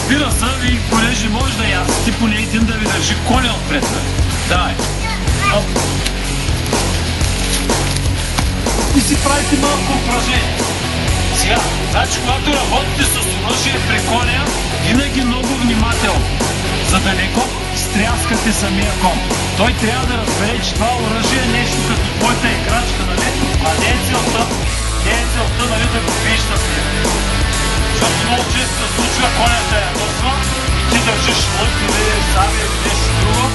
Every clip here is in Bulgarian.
Разбира се, ви, понеже може да ясите, поне един да ви държи коня отпред. Давай. И си правите малко упражнение. Сега, значи когато работите с оръжие при коня, винаги много внимателно, за да не го стряскате самия кон. Той трябва да разбере, че това оръжие е нещо като твоята играчка, нали? А не е целта, нали, да го биеш с него. Защото много често се случва конята я ядосва и ти държиш лък или сабия или нещо друго.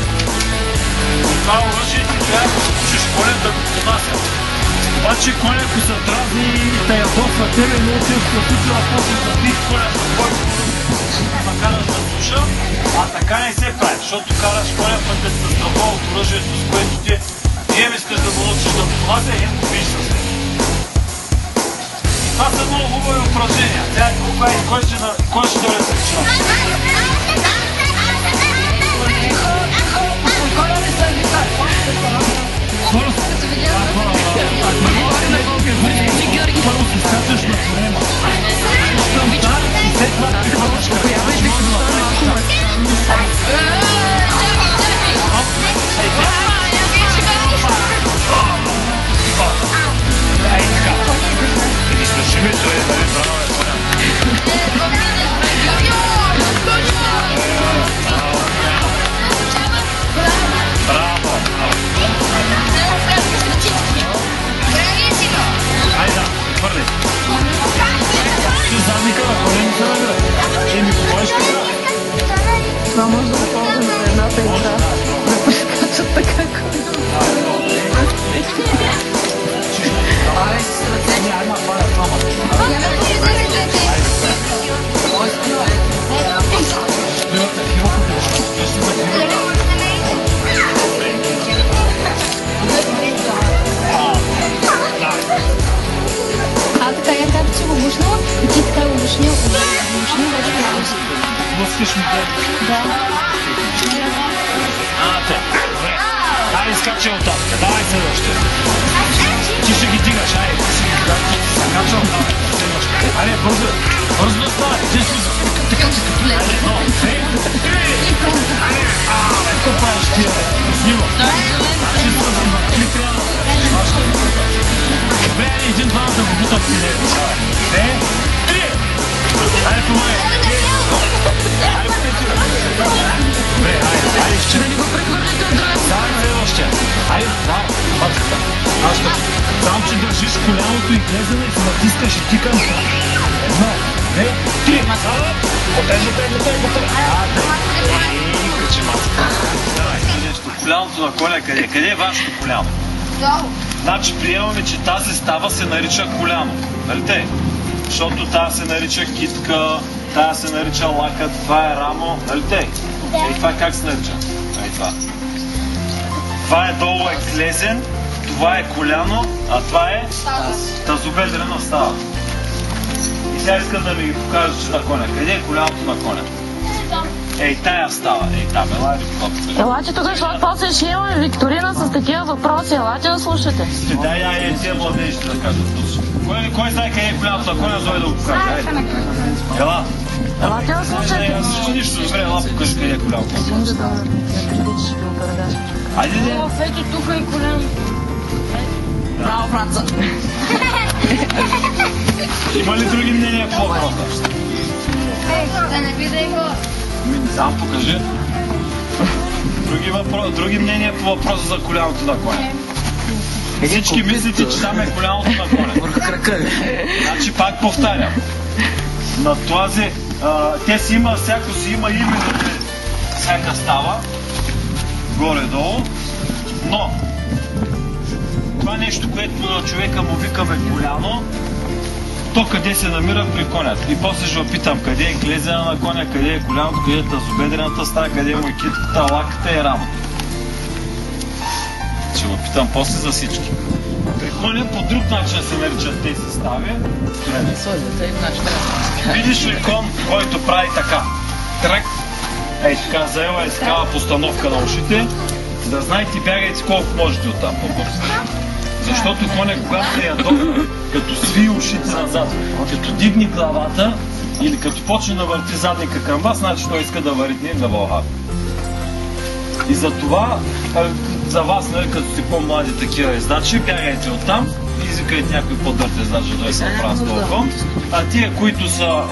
И това оръжие ти трябва да слушаш коня да го понася. Обаче коня, ако се дразни и те ядосва тебе, много често се случва после да бих коня с който макар да слуша, а така не се прави, защото караш коня път да се страхува от оръжието, с което ти хем искаш да го научиш да понася, хем го биеш с него. Това са много хубави упражнения. Сега кой ще дойде да начина? Първо се скачаш на корема. И след това прихвърляш карта. Това може да ползвам за едната игра. Да прескачат така така я както си го бушнала и ти така го бушнил, вече не го си. Блъскаш ми гледа? Да. Добре. Дай изкачай от татка, давай следващия. Ти ще ги дигаш, ай, ти си ги закачал, давай, следващия. Айде, бързо да ставай, ти си така че като лезе. Айде, едно, две, три, айде, какво правиш ти, снима? Чисто за мъртви трябва да добре, айде, един-два да го бутат си него. Две, три, айде, помагай. Добре, айде, ще да ни го прехвърлите от другата. Давай следващия. Айде, давай, патката. Само, че държиш коляното и глезена и се натискаш и тикам. Едно, две, три. Мотей. Качи маската. Давай, нещо. Коляното на коня къде? Къде е вашето коляно? Долу. Значи приемаме, че тази става се нарича коляно. Нали те? Защото тази се нарича китка, тази се нарича лакът, това е рамо. Нали те? Ей, това как се нарича? Ей, това. Това е долу е клезен, това е коляно, а това е тазобедрена става. И сега искам да ми ги покажа на коня. Къде е коляното на коня? Ей, тая става. Ей, там, елай ви покажа. Елате тук, защото после ще имаме викторина с такива въпроси. Елате да слушате. Дай, тия младежи да кажат. Кой знае къде е коляното на коня, зови да го покажа. Ела. Елате да слушате. Нищо, добре, ела покажи къде е коляното. Айде, де. Ето тук е коляно. Браво, братца. Има ли други мнения по въпроса? Да не видей го. Сам покажи. Други мнения по въпроса за коляното на коня. Всички мислите, че там е коляното на коня. Върху крака ли? Значи пак повтарям. На този, те си има, всяко си има име за всяка става. Горе-долу. Но това нещо, което на човека му викаме коляно, то къде се намира при конят. И после ще опитам къде е глезена на коня, къде е коляното, къде е тазобедрената става, къде е китката, лаката и рамото. Ще опитам после за всички. При коня по друг начин се наричат тези стави. Видиш ли кон, който прави така? Трък. Ей така, заела е такава постановка на ушите. Да знаете, бягайте колко можете оттам по-бързо. Защото коня, когато се ядоха, като сви ушите назад, като дигни главата, или като почне да върти задника към вас, значи той иска да върти на вълха. И за това, за вас, нали, като сте по-млади такива ездачи, бягайте оттам, извикайте някой по-дърт ездач, да дойде да прави с този кон. А тия, които са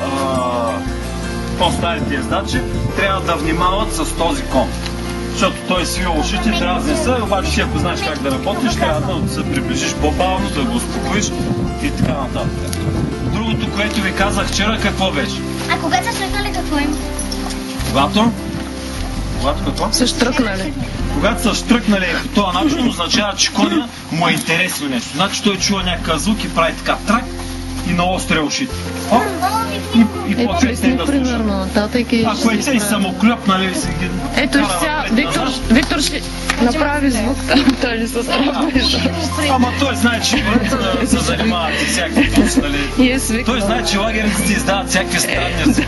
по-старите ездачи, трябва да внимават с този кон. Защото той свива ушите, дразни са, обаче ти ако знаеш как да работиш, трябва да се приближиш по-бавно, да го успокоиш и така нататък. Другото, което ви казах вчера, какво беше? А когато са штръкнали, какво има? Когато какво? Са штръкнали. Когато са штръкнали по този начин, означава, че коня му е интересно нещо. Значи той чува някакъв звук и прави така трак и наостря ушите. И плесни, примерно, нататък и... Ако е цей самоклюп, нали си ги... Ето сега, Виктор ще направи звук там, той ли се срабва. Ама той знае, че се занимават и всякакви точно, нали? Той знае, че лагерите ти издават всякакви странни звуки.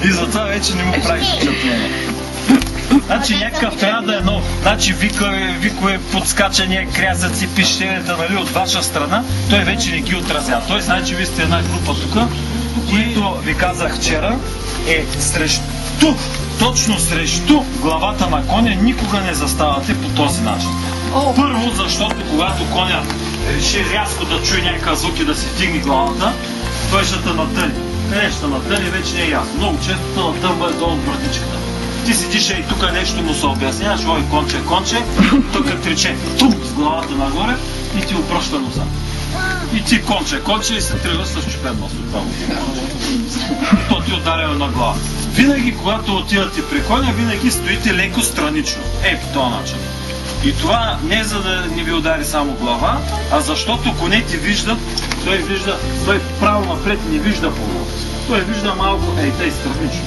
И затова вече не му прави впечатление. Значи някакъв трябва да е нов. Значи викове, подскачания, крясъци, пищенета, нали, от ваша страна, той вече не ги отразява. Той знае, че ви сте една група тук, които ви казах вчера, е срещу, точно срещу главата на коня никога не заставате по този начин. Първо, защото когато коня реши рязко да чуе някакъв звук и да си вдигне главата, той ще те натъни. Къде ще натъни, вече не е ясно. Много често те натъмва долу от вратичката. Ти седиш и тук нещо му се обясняваш, ой, конче, тук триче тум с главата нагоре и ти опръща носа. И ти конче и се тръгва с чупен нос от това. То ти ударява на глава. Винаги, когато отивате при коня, винаги стоите леко странично. По този начин. И това не е за да не ви удари само глава, а защото конете виждат, той право напред не вижда по глава. Той вижда малко, тъй странично.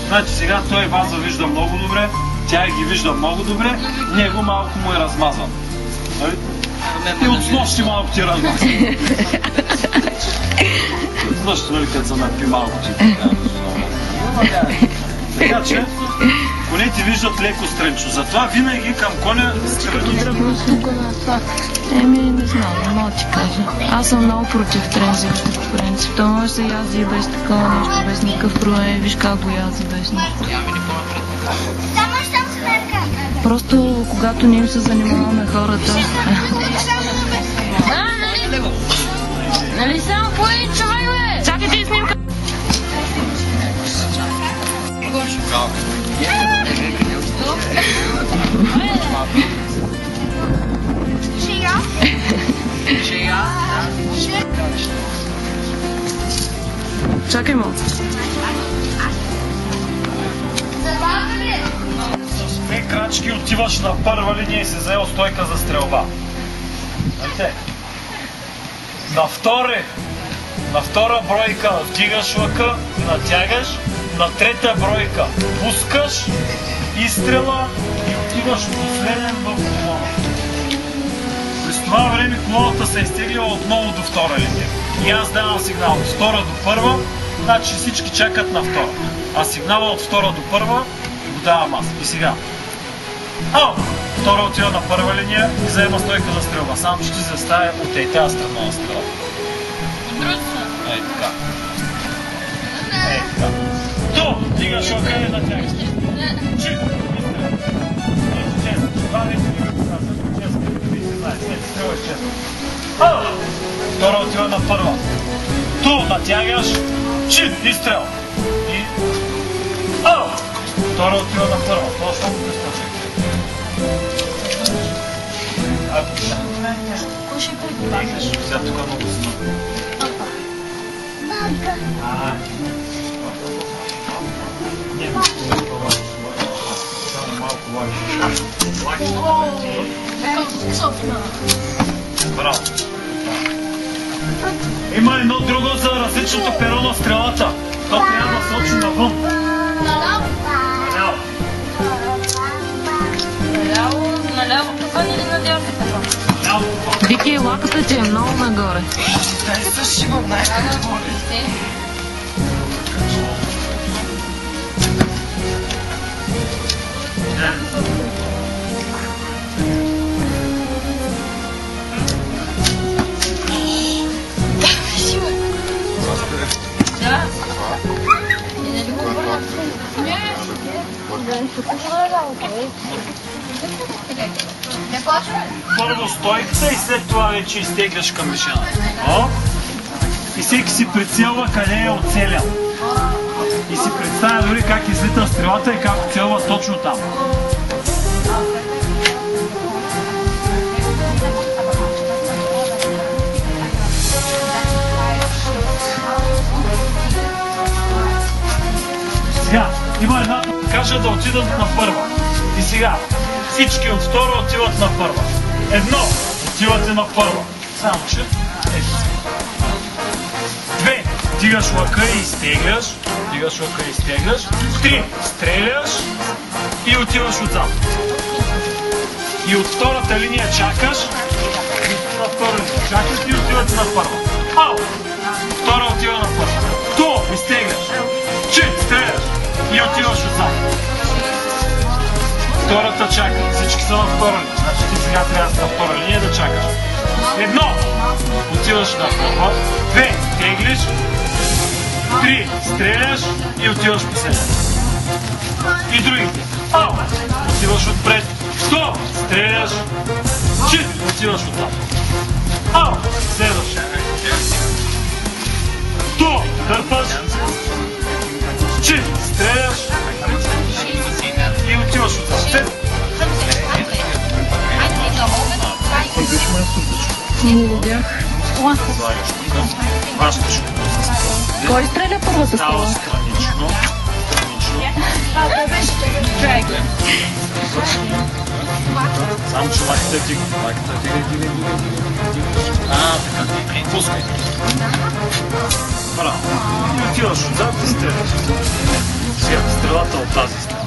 Значи сега той вас вижда много добре, тя ги вижда много добре, него малко му е размазан. И от снощи малко ти размазан. Снощи, нали, като се напи малко ти така. Така че, конете виждат леко странично. Затова винаги към коня странично. Не знам, не мога да ти кажа. Аз съм много против трензивите по принцип. То може да се язди без такова нещо, без никакъв проблем. Виж как го язди без нищо. Просто когато ние се занимаваме хората... Нали само по един човек, бе? Чакайте и снимка! Чакай малко. С 2 крачки отиваш на първа линия и си заел стойка за стрелба. На втора бройка вдигаш лъка, натягаш, на трета бройка пускаш, изстрела и отиваш последен в колона. През това време колоната се е изтеглила отново до втора линия. И аз давам сигнал от втора до първа, значи всички чакат на втора. А сигнала от втора до първа го давам аз. И сега. Втора отива на първа линия и заема стойка за стрелба. Само че ти заставя от тази страна на стрела. Така. Така. Дигаш лъка и натягаш. Това не ти го казваш, честно. Ти си знаеш, не ти стрелваш честно. Втора отива на първа. Натягаш. Изстрел. И... Втора отива на първа. Това ще го прескочи. Сега тук много сна. Браво. Има едно друго за различното перо на стрелата. То трябва да се очи навън. Наляво това или надясно това? Вики, лаката ти е много нагоре. Дай се шивам най-нагоре. Да. Първо стойката и след това вече изтегляш към мишена. И всеки си прицелва къде е оцелял. И си представя дори как излита стрелата и как оцелва точно там. Сега, има една кажа да отидат на първа. И сега, всички от втора отиват на първа. Едно, отивате на първа. Само че, две, дигаш лъка и изтегляш. Три, стреляш и отиваш отзад. И от втората линия чакаш. На първа чакаш и отивате на първа. Ау! Втора отива на първа. То, изтегляш. Стреляш и отиваш отзад. Втората чака. Всички са на първа линия. Значи ти сега трябва да си на първа линия да чакаш. Едно. Отиваш на първа. Две. Теглиш. Три. Стреляш и отиваш последен. И другите. Ау. Отиваш отпред. Сто. Стреляш. Отиваш отзад. Ау. Следваш. То. Дърпаш. Стреляш и отиваш отзад. Не видях. Кой стреля първата стрела? Странично. Само че лаката дига. Така. Пускай. Браво. И отиваш отзад и стреляш. Сега стрелата от тази страна.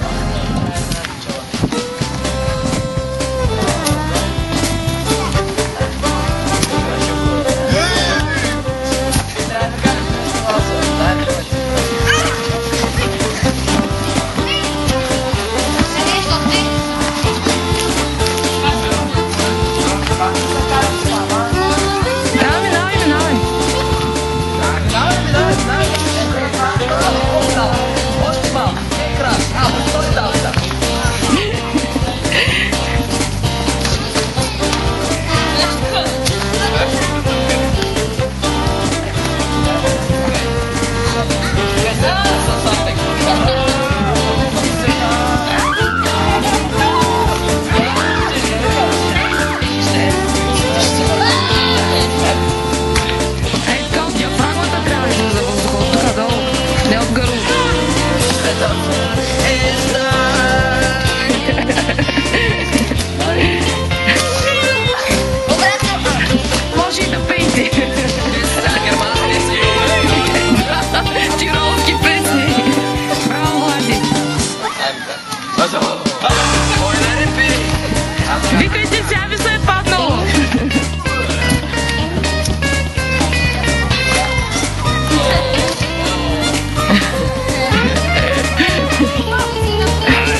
Викайте сега, ви се е паднало!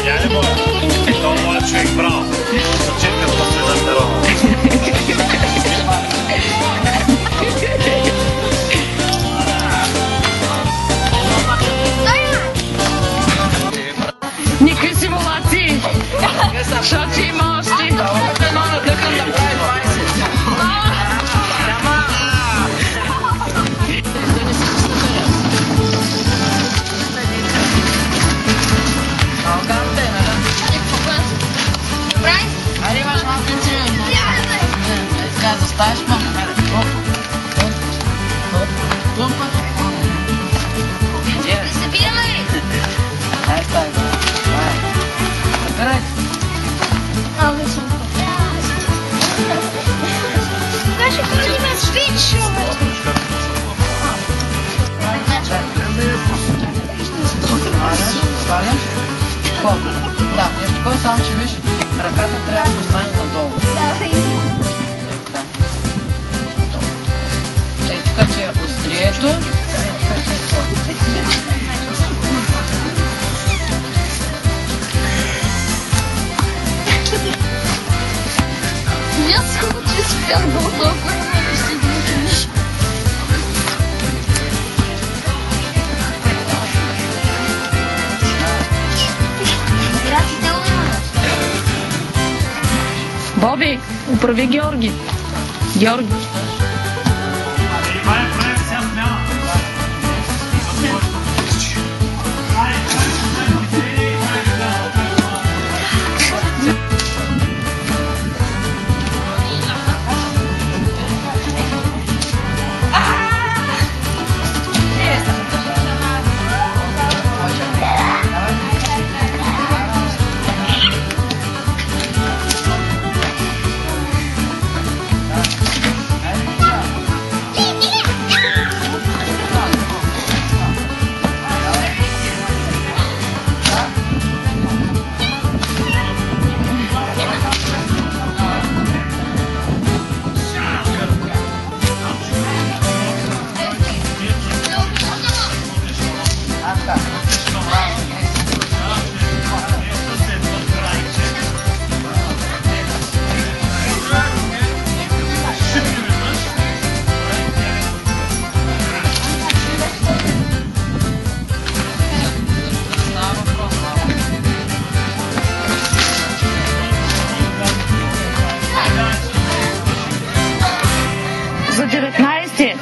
Я не мога. Това млад човек браво. Зачекай последната рода. Никакви симулации! Защото има още! Да, нещо такова, само че виж, ръката трябва да остане надолу. Ей, тук че е острието. Аз че спях много толкова, но ще ги учиш. Боби, управи Георги. Георги. За 19.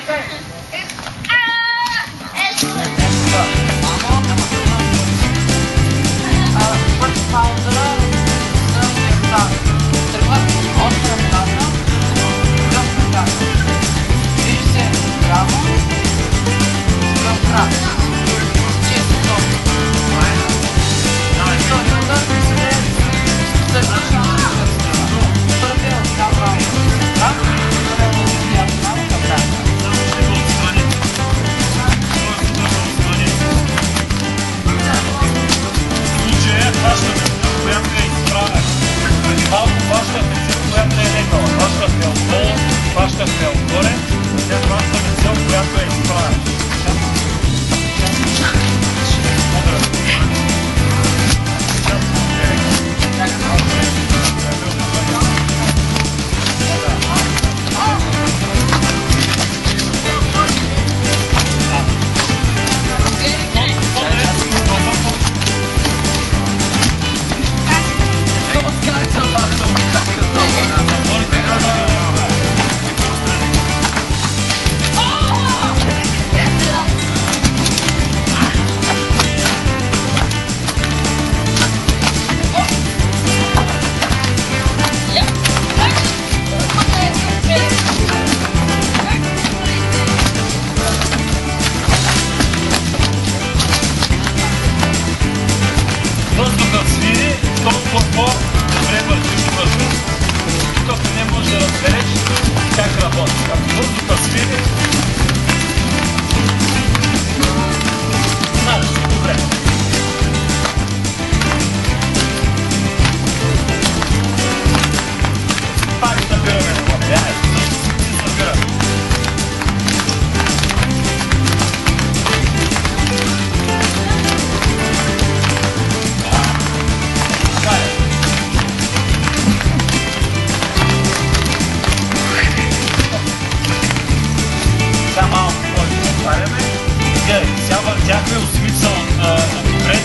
Въртяхме осмица отпред,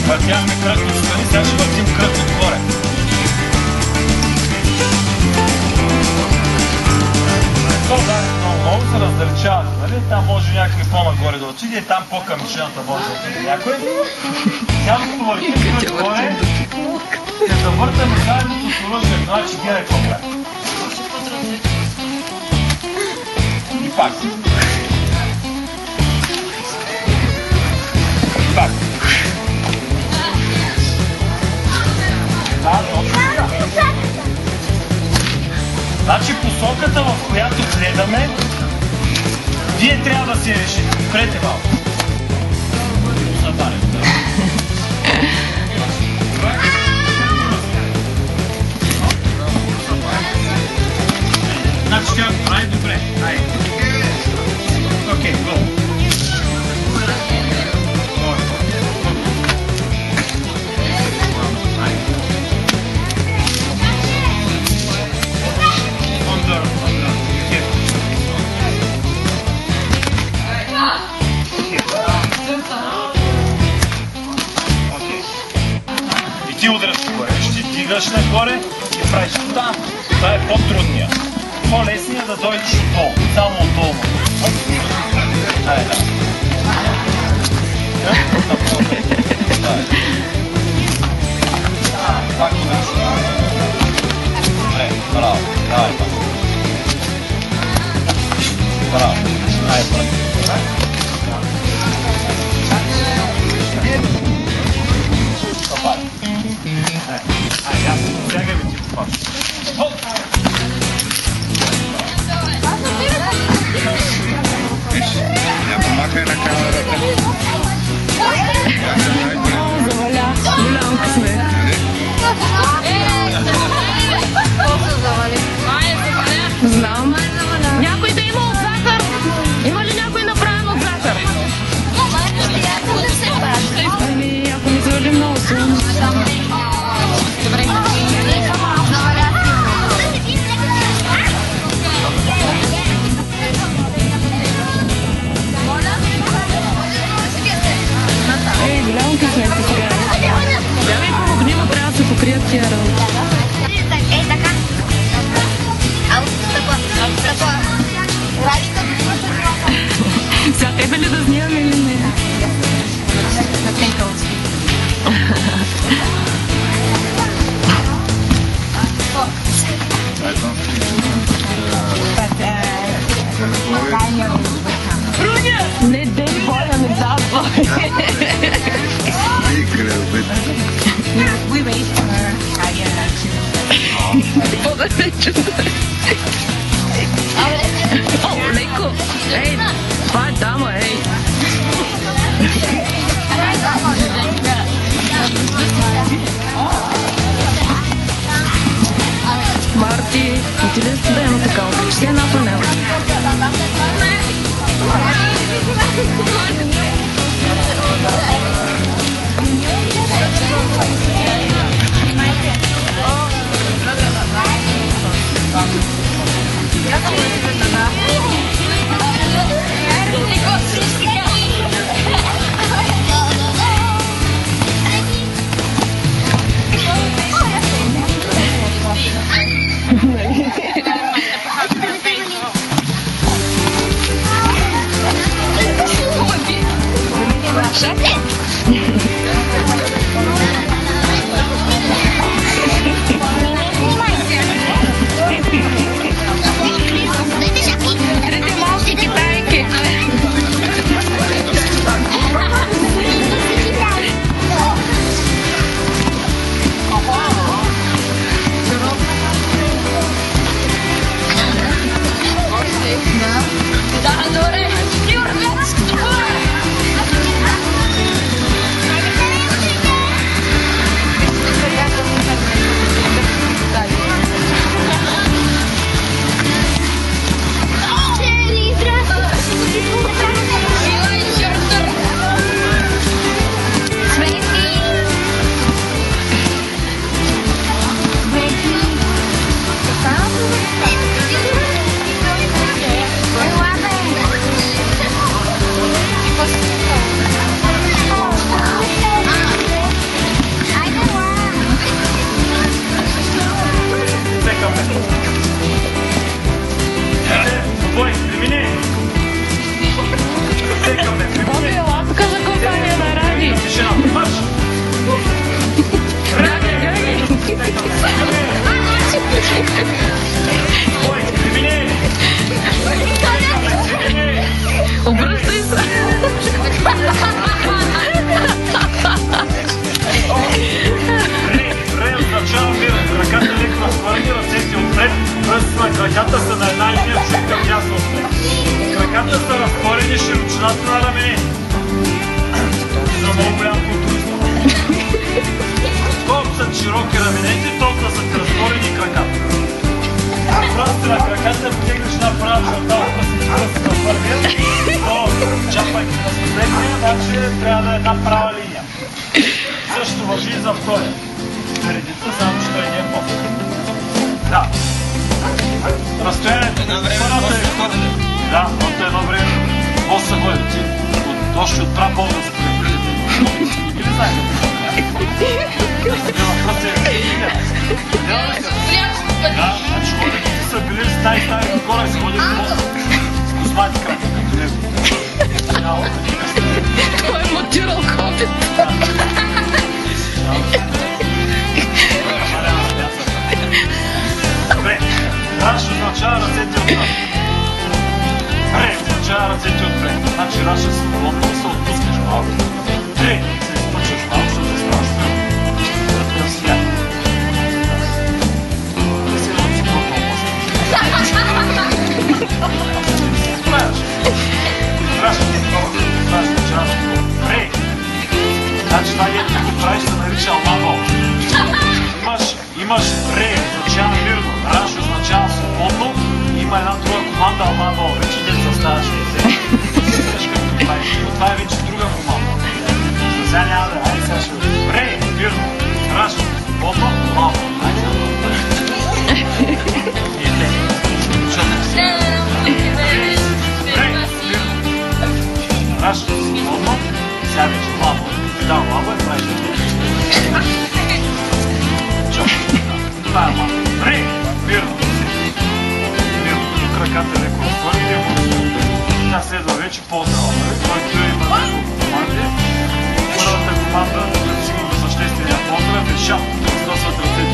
въртяхме кръг отстрани, сега ще въртим кръг отгоре. Много се раздалечават, нали? Там може някакви по-нагоре да отиде, там по-камишената може да отиде някой. Тялото въртим кръг отгоре, ще завъртаме заедното с оръжие, значи гледай какво прави. И пак. Так. Да, точно така. Значи посоката, в която гледаме, вие трябва да си решите. Спрете малко. Значи тя прави добре. Окей, го. Here. Слизаш нагоре и правиш това. Това е по-трудния. По-лесният да дойдеш отдолу. Само отдолу. Айде. Пак удачно. Добре, браво. Давай пак. Браво. Айде пак. Помахай на камерата. Заваля. Голям късмет. Знам. Някой да има от захар? Има ли някой направен от захар? Ами, ако не завали много силно. Ей, голям късмет сега. Да ми помогни, но трябва да се покрият тия работи. Е, така. Така. Сега тебе ли да снимаме или не? Не, дей боя, не дава. Какво да се чуда? О, леко! Ей, това е дама, ей! Марти, отиде студено така, обича си една панела. Обръщай се! Отначало ръката леко разхвърли, ръцете отпред, пръстите на краката са на една линия, чуй към тясно отпред. Краката са разтворени, широчината на рамене. За много голям културист. Колко са широки раменете, толкова са разтворени краката. Пръстите на краката потегнеш направо, защото пръстите на първия, но чапайки на последния, значи трябва да е една права линия. Също важи и за втория. Редица, само че той не е по-фък. Да. Разстоянието на време да, от едно време може са горе. Още от прав мога да се приятели. Или знаете? Просто е Тай, горе се ходи в мост. С космати крака като него. Цяло, такива сте. Той е монтирал копит. Добре, раш означава ръцете отпред. Добре, означава ръцете отпред. Значи раш е свободно да се отпускаш малко. Добре, се изпъчваш малко, защото се ставаш първо. За такъв сияк. Не се едно си първо опасно. Справяш. Раш е това. Раш означава свободно. Добре. Значи това дето го правиш се нарича алмабал. Имаш ре, означава мирно, раш означава свободно, има една друга команда алмабал, вече не заставаш лице. Това е вече друга команда. Сега няма да, айде сега ще бъде. Ре, мирно, раш, свободно, алмабал. Айде сега да бъде. Ре, мирно, раш, свободно, сега вече алмабал. Да, алмабал е правиш. Това е малко. Ре! Мирно. Мирно. Тук ръката леко отвърти. Тя следва вече по-здрава. Който има няколко команди. Първата команда, сигурно съществения поздрав е шап. Стосват ръцете